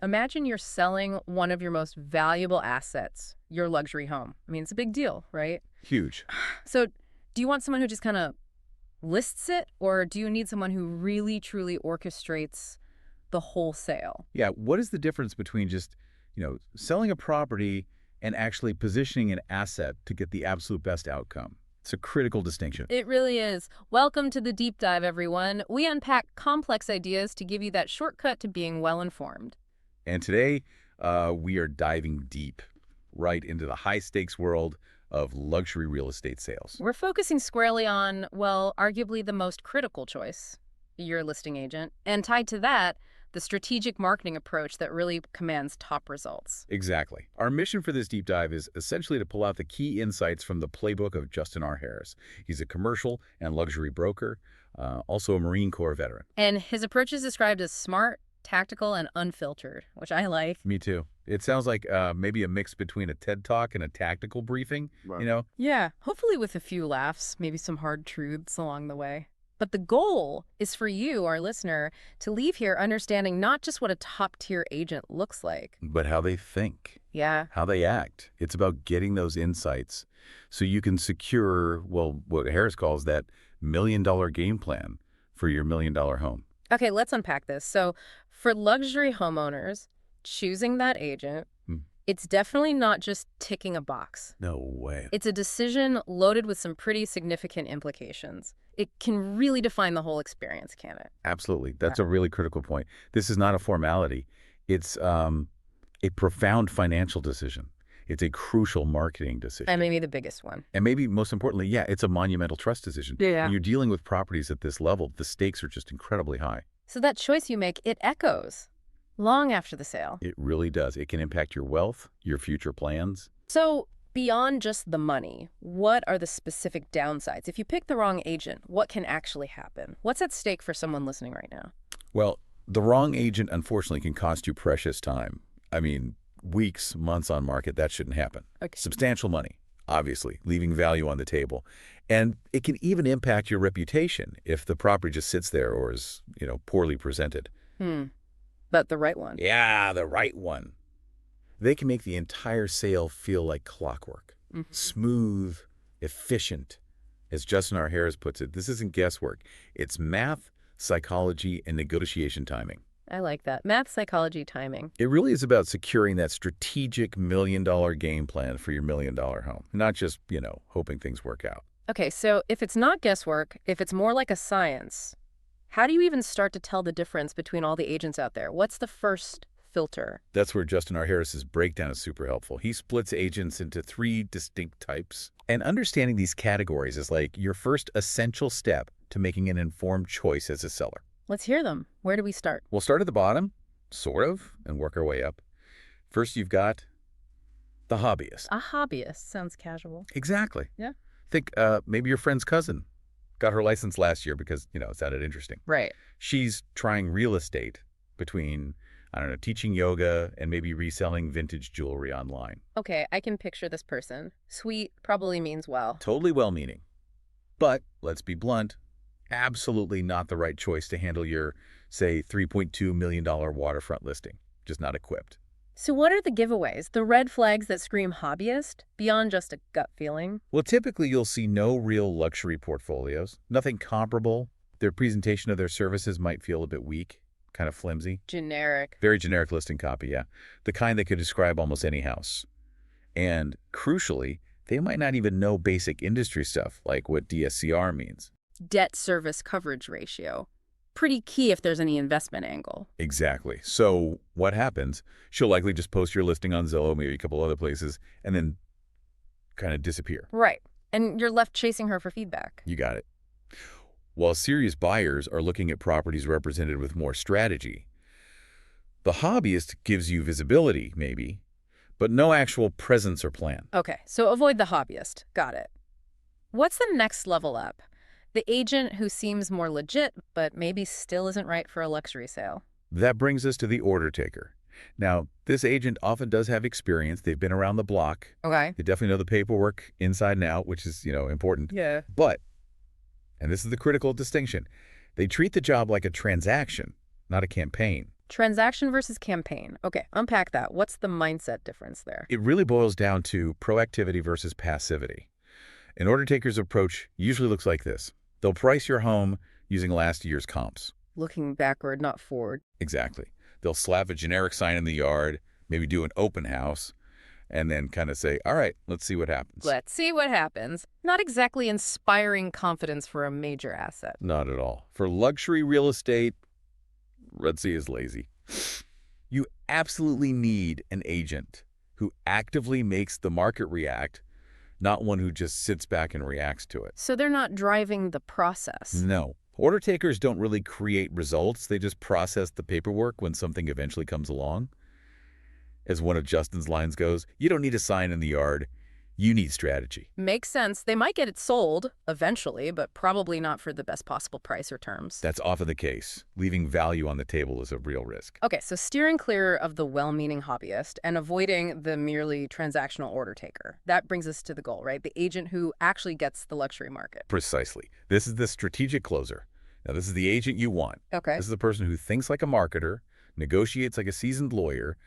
Imagine you're selling one of your most valuable assets, your luxury home. I mean, it's a big deal, right? Huge. So do you want someone who just kind of lists it, or do you need someone who really, truly orchestrates the whole sale? Yeah, what is the difference between just, selling a property and actually positioning an asset to get the absolute best outcome? It's a critical distinction. It really is. Welcome to the deep dive, everyone. We unpack complex ideas to give you that shortcut to being well-informed. And today, we are diving deep right into the high-stakes world of luxury real estate sales. We're focusing squarely on, well, arguably the most critical choice, your listing agent. And tied to that, the strategic marketing approach that really commands top results. Exactly. Our mission for this deep dive is essentially to pull out the key insights from the playbook of Justin R. Harris. He's a commercial and luxury broker, also a Marine Corps veteran. And his approach is described as smart, tactical, and unfiltered, which I like. Me too. It sounds like maybe a mix between a TED Talk and a tactical briefing, Right. Yeah, hopefully with a few laughs, maybe some hard truths along the way. But the goal is for you, our listener, to leave here understanding not just what a top-tier agent looks like. But how they think, Yeah. how they act. It's about getting those insights so you can secure, well, what Harris calls that million-dollar game plan for your million-dollar home. Okay, let's unpack this. So for luxury homeowners, choosing that agent, it's definitely not just ticking a box. No way. It's a decision loaded with some pretty significant implications. It can really define the whole experience, can it? Absolutely. That's a really critical point. This is not a formality. It's a profound financial decision. It's a crucial marketing decision. And maybe the biggest one. And maybe most importantly, yeah, it's a monumental trust decision. Yeah. When you're dealing with properties at this level, the stakes are just incredibly high. So that choice you make, it echoes long after the sale. It really does. It can impact your wealth, your future plans. So beyond just the money, what are the specific downsides? If you pick the wrong agent, what can actually happen? What's at stake for someone listening right now? Well, the wrong agent, unfortunately, can cost you precious time. I mean, weeks, months on market, that shouldn't happen. Okay. Substantial money, obviously, leaving value on the table. And it can even impact your reputation if the property just sits there or is, poorly presented. But the right one. Yeah, the right one. They can make the entire sale feel like clockwork. Smooth, efficient. As Justin R. Harris puts it, this isn't guesswork. It's math, psychology, and negotiation timing. I like that. Math, psychology, timing. It really is about securing that strategic million-dollar game plan for your million-dollar home, not just, hoping things work out. Okay, so if it's not guesswork, if it's more like a science, how do you even start to tell the difference between all the agents out there? What's the first filter? That's where Justin R. Harris's breakdown is super helpful. He splits agents into 3 distinct types. And understanding these categories is like your first essential step to making an informed choice as a seller. Let's hear them. Where do we start? We'll start at the bottom, sort of, and work our way up. First, you've got the hobbyist. A hobbyist. Sounds casual. Exactly. Yeah. Think maybe your friend's cousin got her license last year because, it sounded interesting. Right. She's trying real estate between, teaching yoga and maybe reselling vintage jewelry online. Okay, I can picture this person. Sweet probably means well. Totally well-meaning. But, let's be blunt, absolutely not the right choice to handle your, say, $3.2 million waterfront listing. Just not equipped. So what are the giveaways, the red flags that scream hobbyist, beyond just a gut feeling? Well, typically you'll see no real luxury portfolios, nothing comparable. Their presentation of their services might feel a bit weak, kind of flimsy. Generic. Very generic listing copy, yeah. The kind that could describe almost any house. And crucially, they might not even know basic industry stuff, like what DSCR means. Debt service coverage ratio. Pretty key if there's any investment angle. Exactly. So what happens? She'll likely just post your listing on Zillow, maybe a couple other places, and then kind of disappear. Right. And you're left chasing her for feedback. You got it. While serious buyers are looking at properties represented with more strategy, the hobbyist gives you visibility, maybe, but no actual presence or plan. Okay, so avoid the hobbyist. Got it. What's the next level up? The agent who seems more legit, but maybe still isn't right for a luxury sale. That brings us to the order taker. Now, this agent often does have experience. They've been around the block. Okay. They definitely know the paperwork inside and out, which is, important. Yeah. But, and this is the critical distinction, they treat the job like a transaction, not a campaign. Transaction versus campaign. Okay, unpack that. What's the mindset difference there? It really boils down to proactivity versus passivity. An order taker's approach usually looks like this. They'll price your home using last year's comps. Looking backward, not forward. Exactly. They'll slap a generic sign in the yard, maybe do an open house, and then kind of say, all right, let's see what happens. Let's see what happens. Not exactly inspiring confidence for a major asset. Not at all. For luxury real estate, Red Sea is lazy. You absolutely need an agent who actively makes the market react, not one who just sits back and reacts to it. So they're not driving the process. No. Order takers don't really create results. They just process the paperwork when something eventually comes along. As one of Justin's lines goes, you don't need a sign in the yard. You need strategy. Makes sense. They might get it sold eventually, but probably not for the best possible price or terms. That's often the case. Leaving value on the table is a real risk. Okay, so steering clear of the well-meaning hobbyist and avoiding the merely transactional order taker. That brings us to the goal, right? The agent who actually gets the luxury market. Precisely. This is the strategic closer. Now, this is the agent you want. Okay. This is the person who thinks like a marketer, negotiates like a seasoned lawyer,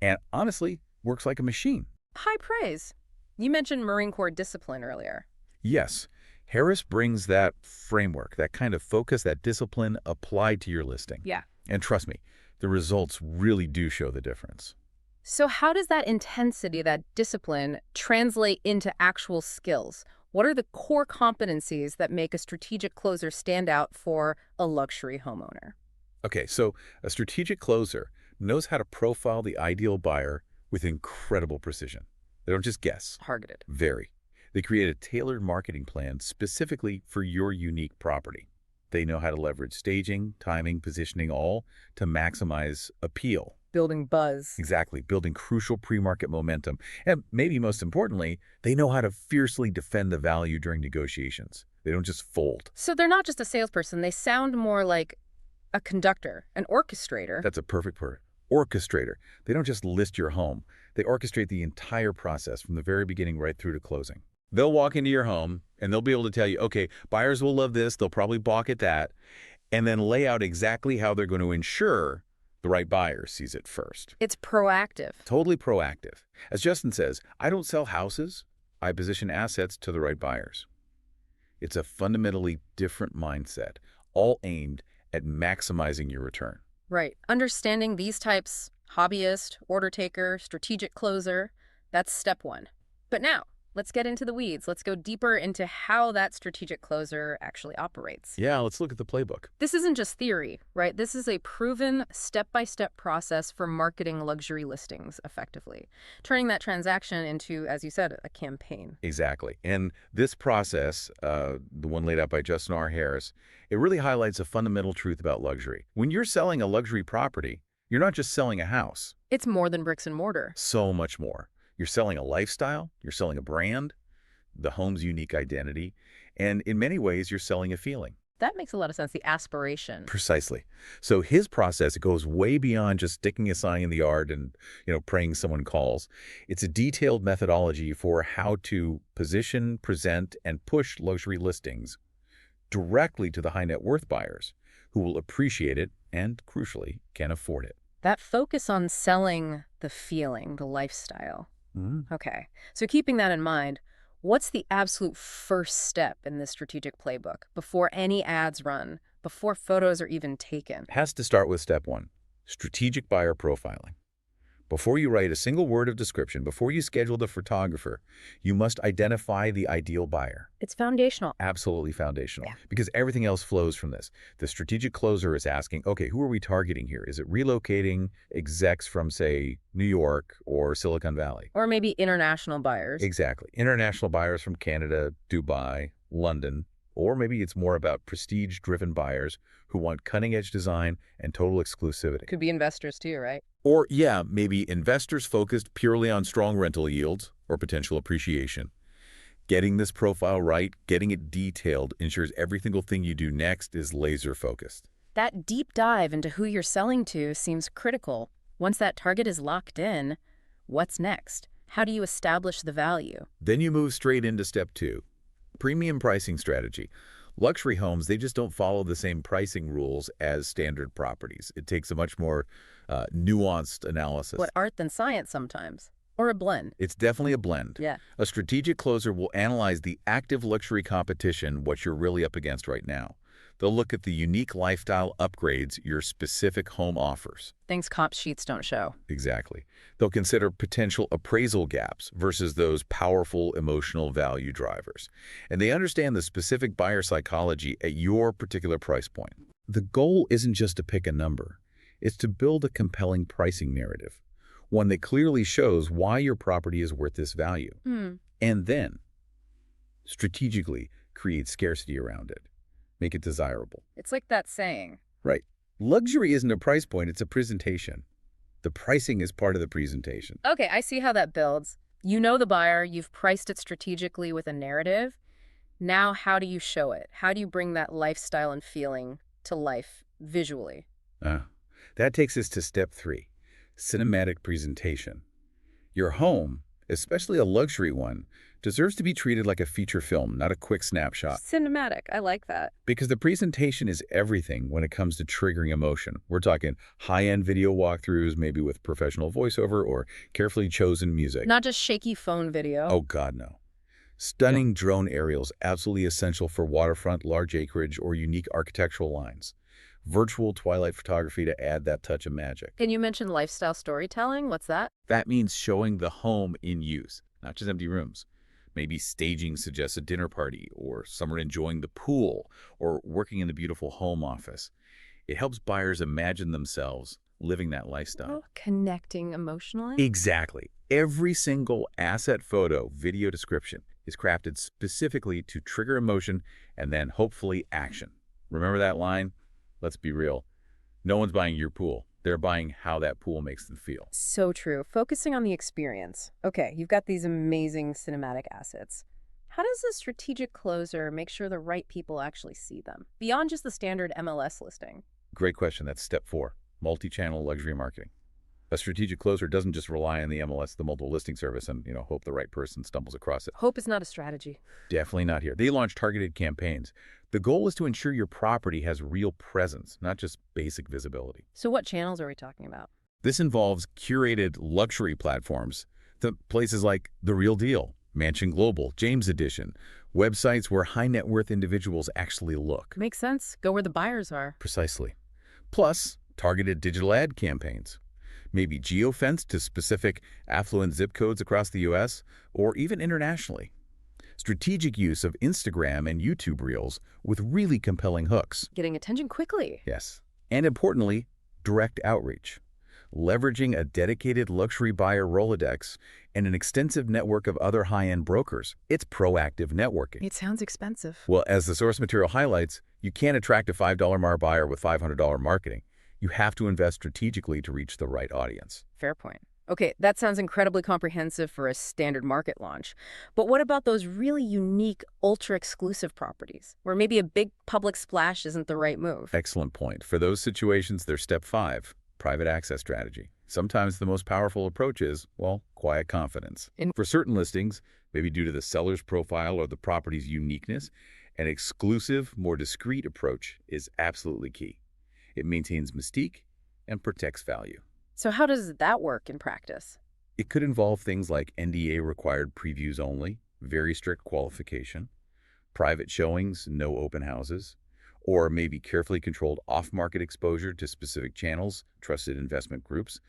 and honestly, works like a machine. High praise. You mentioned Marine Corps discipline earlier. Yes, Harris brings that framework, that kind of focus, that discipline applied to your listing. Yeah. And trust me, the results really do show the difference. So how does that intensity, that discipline, translate into actual skills? What are the core competencies that make a strategic closer stand out for a luxury homeowner? Okay, so a strategic closer knows how to profile the ideal buyer with incredible precision. They don't just guess. Targeted. Very. They create a tailored marketing plan specifically for your unique property. They know how to leverage staging, timing, positioning, all to maximize appeal. Building buzz. Exactly, building crucial pre-market momentum. And maybe most importantly, they know how to fiercely defend the value during negotiations. They don't just fold. So they're not just a salesperson. They sound more like a conductor, an orchestrator. That's a perfect word. Orchestrator. They don't just list your home. They orchestrate the entire process from the very beginning right through to closing. They'll walk into your home and they'll be able to tell you, okay, buyers will love this. They'll probably balk at that. And then lay out exactly how they're going to ensure the right buyer sees it first. It's proactive. Totally proactive. As Justin says, I don't sell houses. I position assets to the right buyers. It's a fundamentally different mindset, all aimed at maximizing your return. Right. Understanding these types, hobbyist, order taker, strategic closer, that's step one. But now, let's get into the weeds. Let's go deeper into how that strategic closer actually operates. Yeah, let's look at the playbook. This isn't just theory, right? This is a proven step-by-step process for marketing luxury listings effectively, turning that transaction into, as you said, a campaign. Exactly. And this process, the one laid out by Justin R. Harris, it really highlights a fundamental truth about luxury. When you're selling a luxury property, you're not just selling a house. It's more than bricks and mortar. So much more. You're selling a lifestyle, you're selling a brand, the home's unique identity, and in many ways, you're selling a feeling. That makes a lot of sense, the aspiration. Precisely. So his process, it goes way beyond just sticking a sign in the yard and, praying someone calls. It's a detailed methodology for how to position, present, and push luxury listings directly to the high net worth buyers who will appreciate it and, crucially, can afford it. That focus on selling the feeling, the lifestyle. Mm-hmm. Okay, so keeping that in mind, what's the absolute first step in this strategic playbook before any ads run, before photos are even taken? It has to start with step one, strategic buyer profiling. Before you write a single word of description, before you schedule the photographer, you must identify the ideal buyer. It's foundational. Absolutely foundational, Yeah. because everything else flows from this. The strategic closer is asking, okay, who are we targeting here? Is it relocating execs from, say, New York or Silicon Valley? Or maybe international buyers. Exactly. International buyers from Canada, Dubai, London, or maybe it's more about prestige-driven buyers who want cutting-edge design and total exclusivity. Could be investors too, right? Or, yeah, maybe investors focused purely on strong rental yields or potential appreciation. Getting this profile right, getting it detailed, ensures every single thing you do next is laser-focused. That deep dive into who you're selling to seems critical. Once that target is locked in, what's next? How do you establish the value? Then you move straight into step two, premium pricing strategy. Luxury homes, they just don't follow the same pricing rules as standard properties. It takes a much more nuanced analysis. What art than science sometimes. Or a blend. It's definitely a blend. Yeah. A strategic closer will analyze the active luxury competition, what you're really up against right now. They'll look at the unique lifestyle upgrades your specific home offers. Things comp sheets don't show. Exactly. They'll consider potential appraisal gaps versus those powerful emotional value drivers. And they understand the specific buyer psychology at your particular price point. The goal isn't just to pick a number. It's to build a compelling pricing narrative, one that clearly shows why your property is worth this value. And then, strategically, create scarcity around it. Make it desirable. It's like that saying. Right. Luxury isn't a price point, it's a presentation. The pricing is part of the presentation. Okay, I see how that builds. You know the buyer, you've priced it strategically with a narrative. Now, how do you show it? How do you bring that lifestyle and feeling to life visually? That takes us to step 3, cinematic presentation. Your home, especially a luxury one, deserves to be treated like a feature film, not a quick snapshot. Cinematic, I like that. Because the presentation is everything when it comes to triggering emotion. We're talking high-end video walkthroughs, maybe with professional voiceover or carefully chosen music. Not just shaky phone video. Oh, God, no. Stunning drone aerials, absolutely essential for waterfront, large acreage, or unique architectural lines. Virtual twilight photography to add that touch of magic. Can you mention lifestyle storytelling? What's that? That means showing the home in use, not just empty rooms. Maybe staging suggests a dinner party, or someone enjoying the pool, or working in the beautiful home office. It helps buyers imagine themselves living that lifestyle. Oh, connecting emotionally? Exactly. Every single asset photo, video description is crafted specifically to trigger emotion and then hopefully action. Remember that line? Let's be real. No one's buying your pool. They're buying how that pool makes them feel. So true. Focusing on the experience. Okay, you've got these amazing cinematic assets. How does a strategic closer make sure the right people actually see them, beyond just the standard MLS listing? Great question. That's step 4, multi-channel luxury marketing. A strategic closer doesn't just rely on the MLS, the multiple listing service, and hope the right person stumbles across it. Hope is not a strategy. Definitely not here. They launch targeted campaigns. The goal is to ensure your property has real presence, not just basic visibility. So what channels are we talking about? This involves curated luxury platforms, the places like The Real Deal, Mansion Global, James Edition, websites where high net worth individuals actually look. Makes sense. Go where the buyers are. Precisely. Plus, targeted digital ad campaigns. Maybe geofenced to specific affluent zip codes across the U.S., or even internationally. Strategic use of Instagram and YouTube Reels with really compelling hooks. Getting attention quickly. Yes. And importantly, direct outreach. Leveraging a dedicated luxury buyer Rolodex and an extensive network of other high-end brokers. It's proactive networking. It sounds expensive. Well, as the source material highlights, you can't attract a $5 MAR buyer with $500 marketing. You have to invest strategically to reach the right audience. Fair point. Okay, that sounds incredibly comprehensive for a standard market launch. But what about those really unique, ultra-exclusive properties, where maybe a big public splash isn't the right move? Excellent point. For those situations, there's step 5, private access strategy. Sometimes the most powerful approach is, well, quiet confidence. For certain listings, maybe due to the seller's profile or the property's uniqueness, an exclusive, more discreet approach is absolutely key. It maintains mystique and protects value. So how does that work in practice? It could involve things like NDA-required previews only, very strict qualification, private showings, no open houses, or maybe carefully controlled off-market exposure to specific channels, trusted investment groups,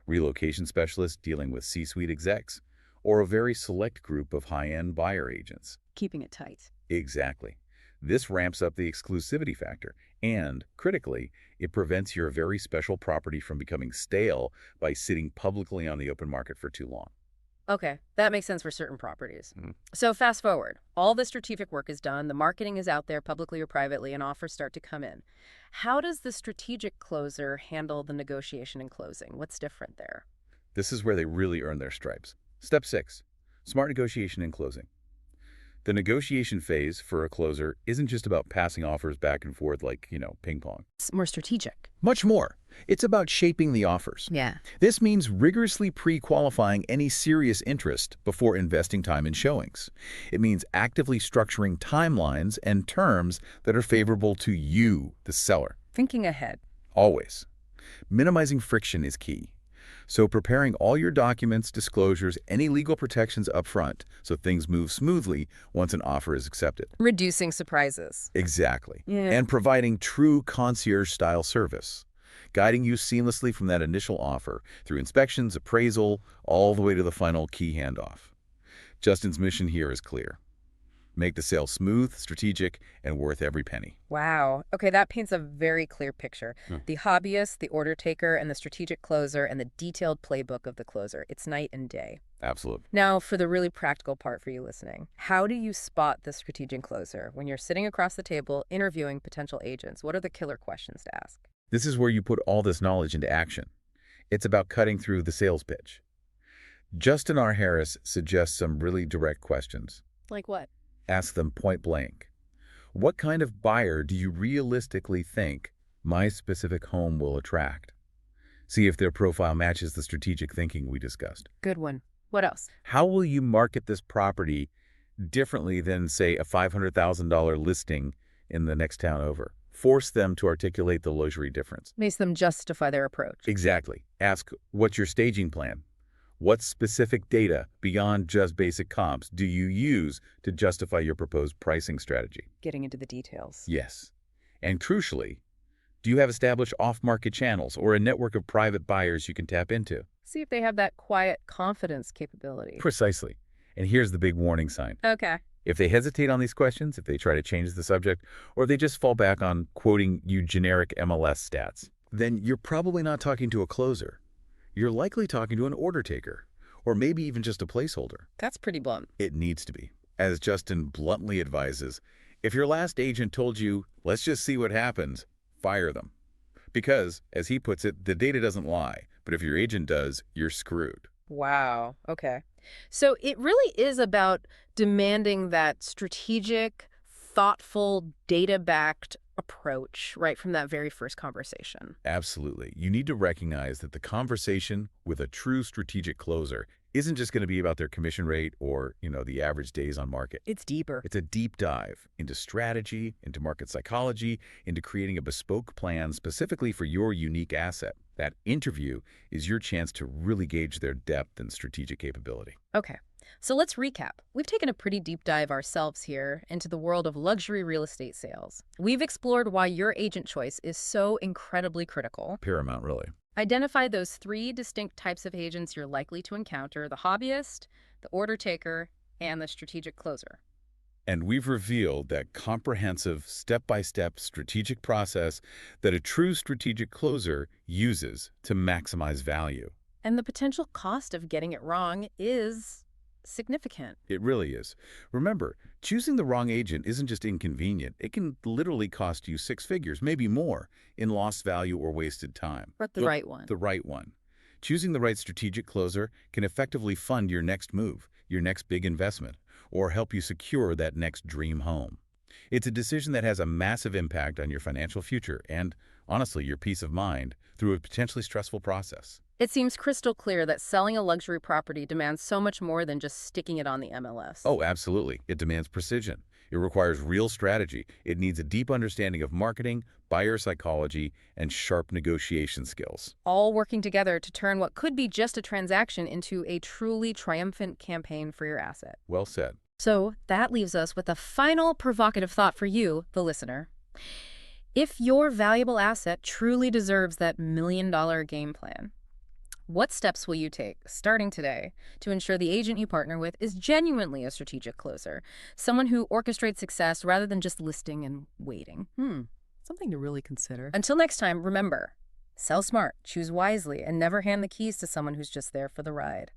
relocation specialists dealing with C-suite execs, or a very select group of high-end buyer agents. Keeping it tight. Exactly. This ramps up the exclusivity factor, and, critically, it prevents your very special property from becoming stale by sitting publicly on the open market for too long. Okay, that makes sense for certain properties. So fast forward. All the strategic work is done, the marketing is out there publicly or privately, and offers start to come in. How does the strategic closer handle the negotiation and closing? What's different there? This is where they really earn their stripes. Step 6, smart negotiation and closing. The negotiation phase for a closer isn't just about passing offers back and forth like, ping pong. It's more strategic. Much more. It's about shaping the offers. Yeah. This means rigorously pre-qualifying any serious interest before investing time in showings. It means actively structuring timelines and terms that are favorable to you, the seller. Thinking ahead. Always. Minimizing friction is key. So preparing all your documents, disclosures, any legal protections up front so things move smoothly once an offer is accepted. Reducing surprises. Exactly. Yeah. And providing true concierge-style service, guiding you seamlessly from that initial offer through inspections, appraisal, all the way to the final key handoff. Justin's mission here is clear. Make the sale smooth, strategic, and worth every penny. Wow. Okay, that paints a very clear picture. The hobbyist, the order taker, and the strategic closer, and the detailed playbook of the closer. It's night and day. Absolutely. Now, for the really practical part for you listening, how do you spot the strategic closer when you're sitting across the table interviewing potential agents? What are the killer questions to ask? This is where you put all this knowledge into action. It's about cutting through the sales pitch. Justin R. Harris suggests some really direct questions. Like what? Ask them point blank. What kind of buyer do you realistically think my specific home will attract? See if their profile matches the strategic thinking we discussed. Good one. What else? How will you market this property differently than, say, a $500,000 listing in the next town over? Force them to articulate the luxury difference. Makes them justify their approach. Exactly. Ask, what's your staging plan? What specific data, beyond just basic comps, do you use to justify your proposed pricing strategy? Getting into the details. Yes. And crucially, do you have established off-market channels or a network of private buyers you can tap into? See if they have that quiet confidence capability. Precisely. And here's the big warning sign. Okay. If they hesitate on these questions, if they try to change the subject, or they just fall back on quoting you generic MLS stats, then you're probably not talking to a closer. You're likely talking to an order taker, or maybe even just a placeholder. That's pretty blunt. It needs to be. As Justin bluntly advises, if your last agent told you, let's just see what happens, fire them. Because, as he puts it, the data doesn't lie, but if your agent does, you're screwed. Wow. Okay. So it really is about demanding that strategic, thoughtful, data-backed approach right from that very first conversation. Absolutely. You need to recognize that the conversation with a true strategic closer isn't just going to be about their commission rate or, the average days on market. It's deeper. It's a deep dive into strategy, into market psychology, into creating a bespoke plan specifically for your unique asset. That interview is your chance to really gauge their depth and strategic capability. Okay. So let's recap. We've taken a pretty deep dive ourselves here into the world of luxury real estate sales. We've explored why your agent choice is so incredibly critical. Paramount, really. Identify those 3 distinct types of agents you're likely to encounter: the hobbyist, the order taker, and the strategic closer. And we've revealed that comprehensive, step-by-step strategic process that a true strategic closer uses to maximize value. And the potential cost of getting it wrong is significant. It really is. Remember, choosing the wrong agent isn't just inconvenient. It can literally cost you 6 figures, maybe more, in lost value or wasted time. But the right one. The right one. Choosing the right strategic closer can effectively fund your next move, your next big investment, or help you secure that next dream home. It's a decision that has a massive impact on your financial future and, honestly, your peace of mind through a potentially stressful process. It seems crystal clear that selling a luxury property demands so much more than just sticking it on the MLS. Oh, absolutely. It demands precision. It requires real strategy. It needs a deep understanding of marketing, buyer psychology, and sharp negotiation skills. All working together to turn what could be just a transaction into a truly triumphant campaign for your asset. Well said. So that leaves us with a final provocative thought for you, the listener. If your valuable asset truly deserves that $1 million game plan, what steps will you take, starting today, to ensure the agent you partner with is genuinely a strategic closer, someone who orchestrates success rather than just listing and waiting? Something to really consider. Until next time, remember, sell smart, choose wisely, and never hand the keys to someone who's just there for the ride.